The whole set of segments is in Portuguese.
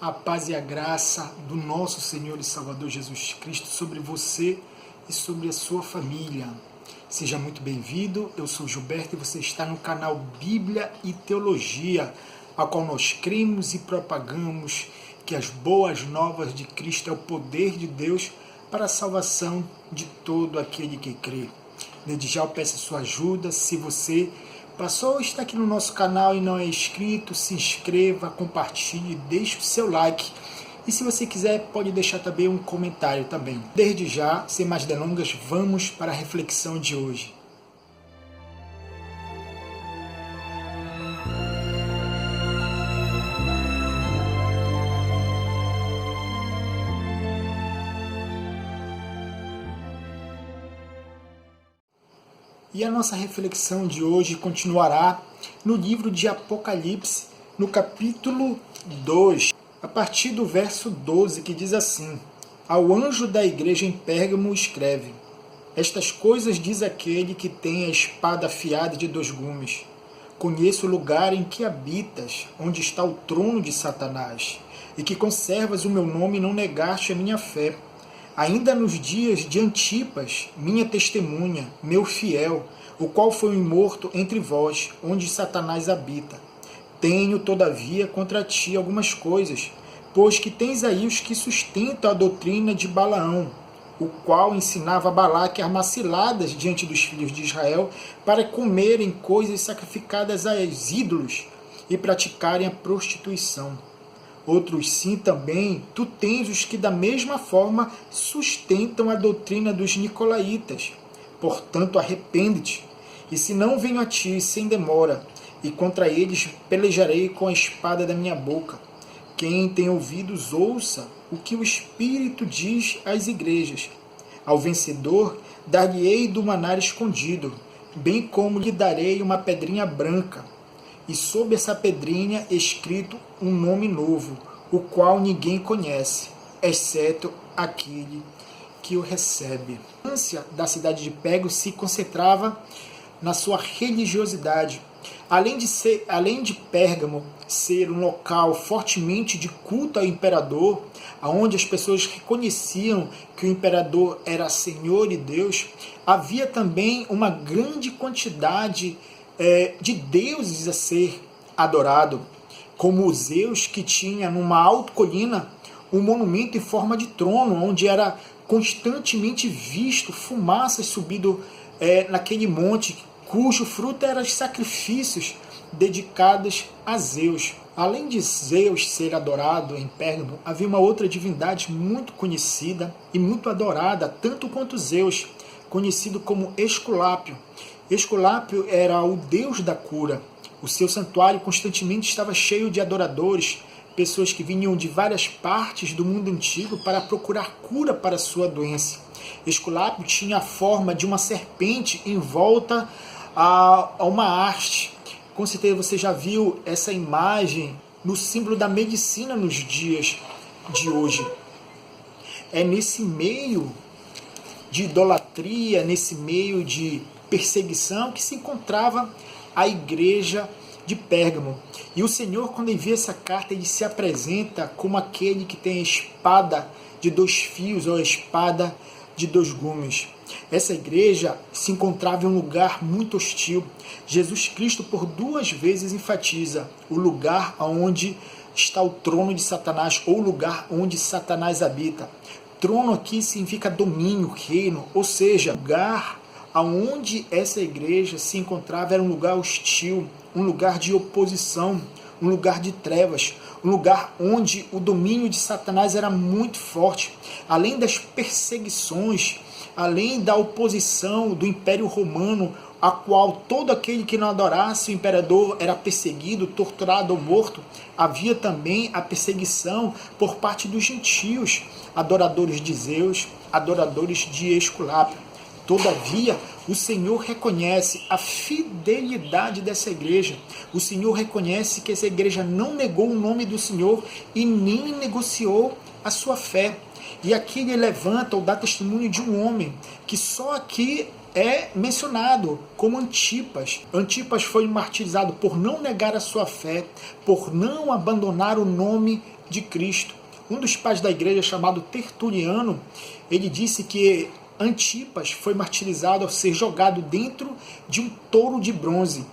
A paz e a graça do nosso Senhor e Salvador Jesus Cristo sobre você e sobre a sua família. Seja muito bem-vindo, eu sou Gilberto e você está no canal Bíblia e Teologia, a qual nós cremos e propagamos que as boas novas de Cristo é o poder de Deus para a salvação de todo aquele que crê. Desde já eu peço a sua ajuda. Se você passou ou está aqui no nosso canal e não é inscrito, se inscreva, compartilhe, deixe o seu like. E se você quiser, pode deixar também um comentário também. Desde já, sem mais delongas, vamos para a reflexão de hoje. E a nossa reflexão de hoje continuará no livro de Apocalipse, no capítulo 2, a partir do verso 12, que diz assim: Ao anjo da igreja em Pérgamo escreve: Estas coisas diz aquele que tem a espada afiada de 2 gumes. Conheço o lugar em que habitas, onde está o trono de Satanás, e que conservas o meu nome e não negaste a minha fé. Ainda nos dias de Antipas, minha testemunha, meu fiel, o qual foi morto entre vós, onde Satanás habita. Tenho, todavia, contra ti algumas coisas, pois que tens aí os que sustentam a doutrina de Balaão, o qual ensinava a Balaque a armar ciladas diante dos filhos de Israel para comerem coisas sacrificadas aos ídolos e praticarem a prostituição. Outros sim também, tu tens os que da mesma forma sustentam a doutrina dos nicolaítas. Portanto, arrepende-te, e se não venho a ti sem demora, e contra eles pelejarei com a espada da minha boca. Quem tem ouvidos, ouça o que o Espírito diz às igrejas. Ao vencedor, dar-lhe-ei do maná escondido, bem como lhe darei uma pedrinha branca, e sob essa pedrinha escrito um nome novo, o qual ninguém conhece, exceto aquele que o recebe. A ânsia da cidade de Pérgamo se concentrava na sua religiosidade. Além de Pérgamo ser um local fortemente de culto ao imperador, onde as pessoas reconheciam que o imperador era Senhor e Deus, havia também uma grande quantidade de deuses a ser adorado, como Zeus, que tinha numa alta colina um monumento em forma de trono, onde era constantemente visto fumaças subindo naquele monte, cujo fruto eram os sacrifícios dedicados a Zeus. Além de Zeus ser adorado em Pérgamo, havia uma outra divindade muito conhecida e muito adorada, tanto quanto Zeus, conhecido como Esculápio. Esculápio era o deus da cura. O seu santuário constantemente estava cheio de adoradores, pessoas que vinham de várias partes do mundo antigo para procurar cura para a sua doença. Esculápio tinha a forma de uma serpente em volta a uma haste. Com certeza você já viu essa imagem no símbolo da medicina nos dias de hoje. É nesse meio de idolatria, nesse meio de perseguição que se encontrava a igreja de Pérgamo. E o Senhor, quando envia essa carta, ele se apresenta como aquele que tem a espada de 2 fios, ou a espada de 2 gumes. Essa igreja se encontrava em um lugar muito hostil. Jesus Cristo por 2 vezes enfatiza o lugar onde está o trono de Satanás, ou o lugar onde Satanás habita. Trono aqui significa domínio, reino, ou seja, lugar aonde essa igreja se encontrava era um lugar hostil, um lugar de oposição, um lugar de trevas, um lugar onde o domínio de Satanás era muito forte. Além das perseguições, além da oposição do Império Romano, a qual todo aquele que não adorasse o imperador era perseguido, torturado ou morto, havia também a perseguição por parte dos gentios, adoradores de Zeus, adoradores de Esculápio. Todavia, o Senhor reconhece a fidelidade dessa igreja. O Senhor reconhece que essa igreja não negou o nome do Senhor e nem negociou a sua fé. E aqui ele levanta ou dá testemunho de um homem que só aqui é mencionado como Antipas. Antipas foi martirizado por não negar a sua fé, por não abandonar o nome de Cristo. Um dos pais da igreja, chamado Tertuliano, ele disse que Antipas foi martirizado ao ser jogado dentro de um touro de bronze.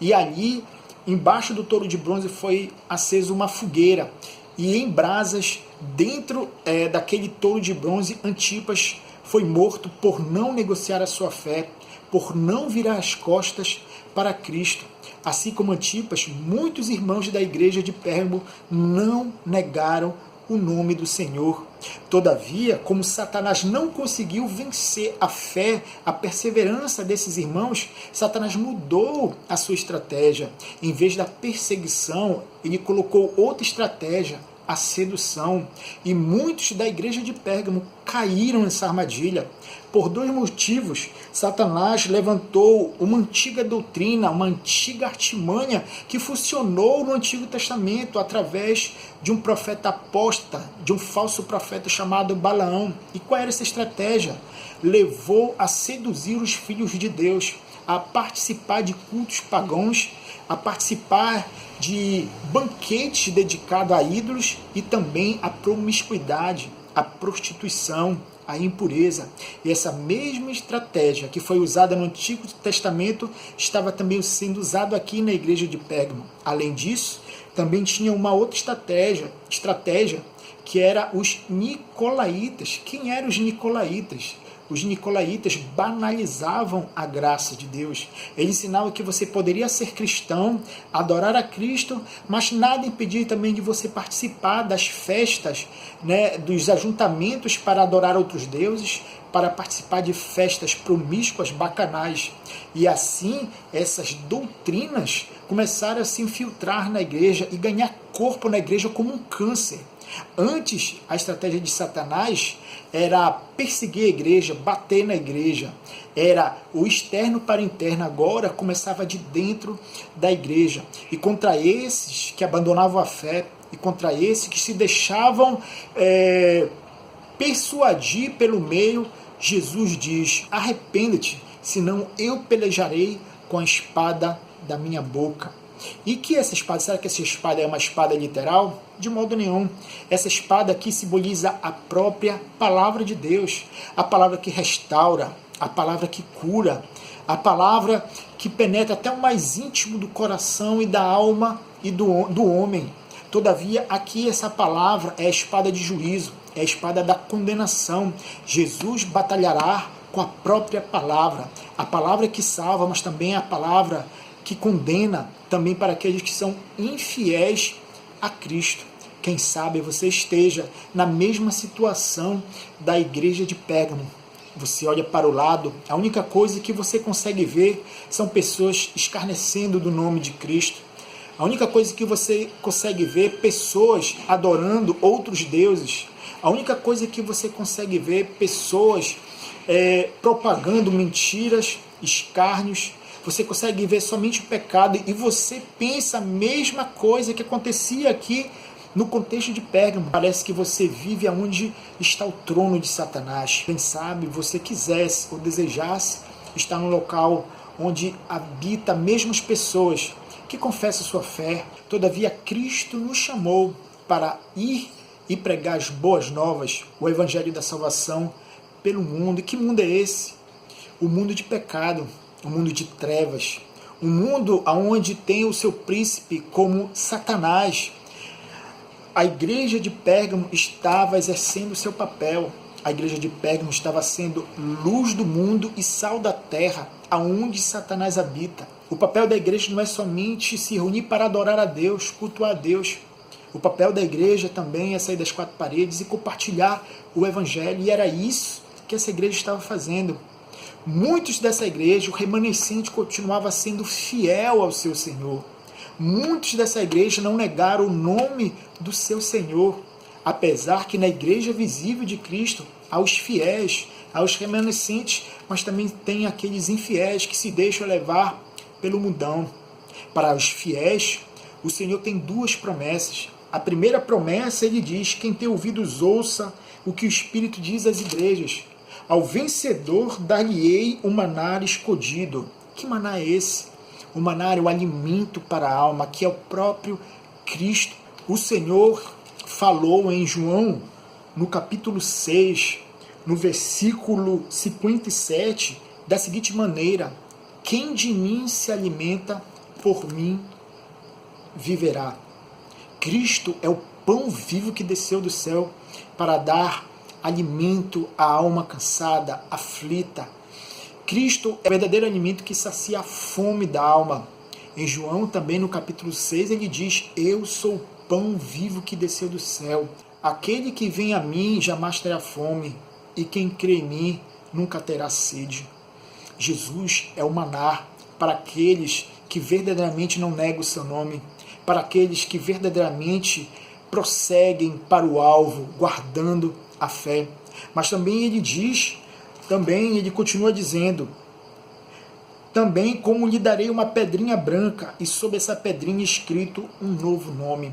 E ali, embaixo do touro de bronze, foi acesa uma fogueira. E em brasas, dentro daquele touro de bronze, Antipas foi morto por não negociar a sua fé, por não virar as costas para Cristo. Assim como Antipas, muitos irmãos da igreja de Pérgamo não negaram o nome do Senhor. Todavia, como Satanás não conseguiu vencer a fé, a perseverança desses irmãos, Satanás mudou a sua estratégia. Em vez da perseguição, ele colocou outra estratégia, a sedução. E muitos da igreja de Pérgamo caíram nessa armadilha. Por dois motivos, Satanás levantou uma antiga doutrina, uma antiga artimanha que funcionou no Antigo Testamento através de um profeta apóstata, de um falso profeta chamado Balaão. E qual era essa estratégia? Levou a seduzir os filhos de Deus, a participar de cultos pagãos, a participar de banquetes dedicados a ídolos e também a promiscuidade, a prostituição, a impureza. E essa mesma estratégia que foi usada no Antigo Testamento estava também sendo usada aqui na igreja de Pérgamo. Além disso, também tinha uma outra estratégia que era os nicolaítas. Quem eram os nicolaítas? Os nicolaítas banalizavam a graça de Deus. Eles ensinavam que você poderia ser cristão, adorar a Cristo, mas nada impedia também de você participar das festas, dos ajuntamentos para adorar outros deuses, para participar de festas promíscuas, bacanais. E assim, essas doutrinas começaram a se infiltrar na igreja e ganhar corpo na igreja como um câncer. Antes, a estratégia de Satanás era perseguir a igreja, bater na igreja. Era o externo para o interno, agora começava de dentro da igreja. E contra esses que abandonavam a fé, e contra esses que se deixavam persuadir pelo meio, Jesus diz: arrependa-te, senão eu pelejarei com a espada da minha boca. E que essa espada, será que essa espada é uma espada literal? De modo nenhum. Essa espada aqui simboliza a própria palavra de Deus, a palavra que restaura, a palavra que cura, a palavra que penetra até o mais íntimo do coração e da alma e do homem. Todavia, aqui essa palavra é a espada de juízo, é a espada da condenação. Jesus batalhará com a própria palavra, a palavra que salva, mas também a palavra que condena também para aqueles que são infiéis a Cristo. Quem sabe você esteja na mesma situação da igreja de Pérgamo. Você olha para o lado, a única coisa que você consegue ver são pessoas escarnecendo do nome de Cristo. A única coisa que você consegue ver, pessoas adorando outros deuses. A única coisa que você consegue ver, pessoas propagando mentiras, escárnios. Você consegue ver somente o pecado e você pensa a mesma coisa que acontecia aqui no contexto de Pérgamo. Parece que você vive onde está o trono de Satanás. Quem sabe você quisesse ou desejasse estar num local onde habita mesmo as pessoas que confessam sua fé. Todavia, Cristo nos chamou para ir e pregar as boas novas, o evangelho da salvação pelo mundo. E que mundo é esse? O mundo de pecado, o mundo de trevas, um mundo onde tem o seu príncipe como Satanás. A igreja de Pérgamo estava exercendo o seu papel. A igreja de Pérgamo estava sendo luz do mundo e sal da terra, aonde Satanás habita. O papel da igreja não é somente se reunir para adorar a Deus, cultuar a Deus. O papel da igreja também é sair das quatro paredes e compartilhar o evangelho. E era isso que essa igreja estava fazendo. Muitos dessa igreja, o remanescente continuava sendo fiel ao seu Senhor. Muitos dessa igreja não negaram o nome do seu Senhor, apesar que na igreja visível de Cristo, aos fiéis, aos remanescentes, mas também tem aqueles infiéis que se deixam levar pelo mundão. Para os fiéis, o Senhor tem duas promessas. A primeira promessa, ele diz: quem tem ouvidos ouça o que o Espírito diz às igrejas. Ao vencedor dar-lhe-ei um maná escondido. Que maná é esse? O maná é o alimento para a alma, que é o próprio Cristo. O Senhor falou em João, no capítulo 6, no versículo 57, da seguinte maneira: quem de mim se alimenta, por mim viverá. Cristo é o pão vivo que desceu do céu para dar alimento à alma cansada, aflita. Cristo é o verdadeiro alimento que sacia a fome da alma. Em João, também no capítulo 6, ele diz: eu sou o pão vivo que desceu do céu. Aquele que vem a mim jamais terá fome, e quem crê em mim nunca terá sede. Jesus é o maná para aqueles que verdadeiramente não negam o seu nome, para aqueles que verdadeiramente prosseguem para o alvo, guardando a fé. Mas também ele continua dizendo: também como lhe darei uma pedrinha branca, e sobre essa pedrinha escrito um novo nome.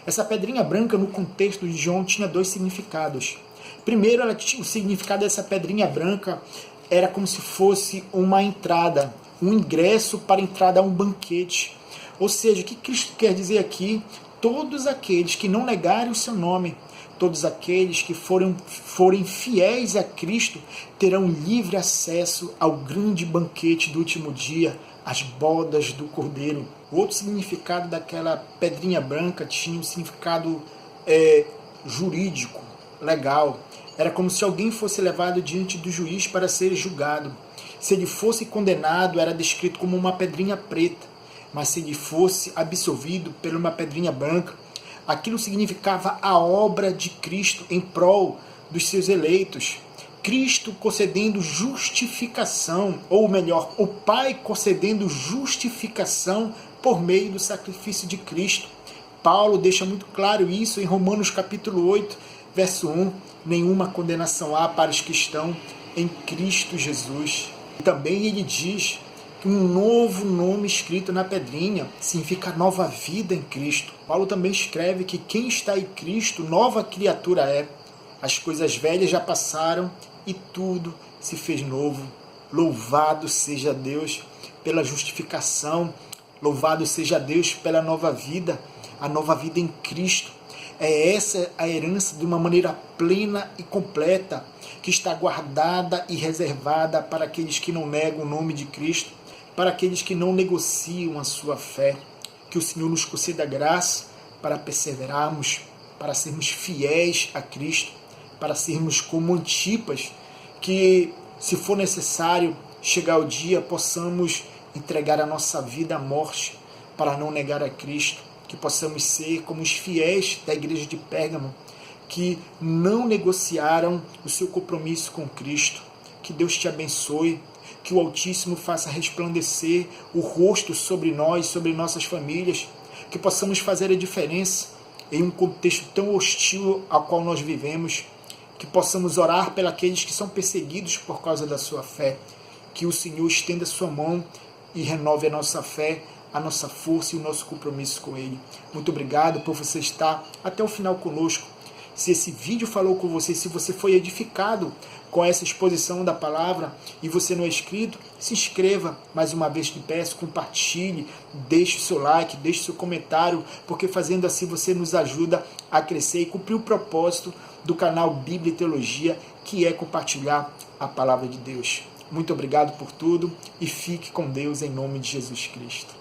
Essa pedrinha branca, no contexto de João, tinha dois significados. Primeiro, o significado dessa pedrinha branca era como se fosse uma entrada, um ingresso para a entrada a um banquete. Ou seja, o que Cristo quer dizer aqui? Todos aqueles que não negarem o seu nome, todos aqueles que forem fiéis a Cristo, terão livre acesso ao grande banquete do último dia, as bodas do Cordeiro. O outro significado daquela pedrinha branca tinha um significado jurídico, legal. Era como se alguém fosse levado diante do juiz para ser julgado. Se ele fosse condenado, era descrito como uma pedrinha preta. Mas se ele fosse absolvido por uma pedrinha branca, aquilo significava a obra de Cristo em prol dos seus eleitos. Cristo concedendo justificação, ou melhor, o Pai concedendo justificação por meio do sacrifício de Cristo. Paulo deixa muito claro isso em Romanos capítulo 8, verso 1. Nenhuma condenação há para os que estão em Cristo Jesus. E também ele diz que um novo nome escrito na pedrinha significa nova vida em Cristo. Paulo também escreve que quem está em Cristo, nova criatura é. As coisas velhas já passaram e tudo se fez novo. Louvado seja Deus pela justificação, louvado seja Deus pela nova vida, a nova vida em Cristo. É essa a herança de uma maneira plena e completa, que está guardada e reservada para aqueles que não negam o nome de Cristo, para aqueles que não negociam a sua fé. Que o Senhor nos conceda graça para perseverarmos, para sermos fiéis a Cristo, para sermos como Antipas, que, se for necessário, chegar o dia, possamos entregar a nossa vida à morte para não negar a Cristo, que possamos ser como os fiéis da igreja de Pérgamo, que não negociaram o seu compromisso com Cristo. Que Deus te abençoe, que o Altíssimo faça resplandecer o rosto sobre nós, sobre nossas famílias, que possamos fazer a diferença em um contexto tão hostil ao qual nós vivemos, que possamos orar pelos que são perseguidos por causa da sua fé, que o Senhor estenda a sua mão e renove a nossa fé, a nossa força e o nosso compromisso com Ele. Muito obrigado por você estar até o final conosco. Se esse vídeo falou com você, se você foi edificado com essa exposição da palavra e você não é inscrito, se inscreva. Mais uma vez te peço, compartilhe, deixe o seu like, deixe o seu comentário, porque fazendo assim você nos ajuda a crescer e cumprir o propósito do canal Bíblia e Teologia, que é compartilhar a palavra de Deus. Muito obrigado por tudo e fique com Deus em nome de Jesus Cristo.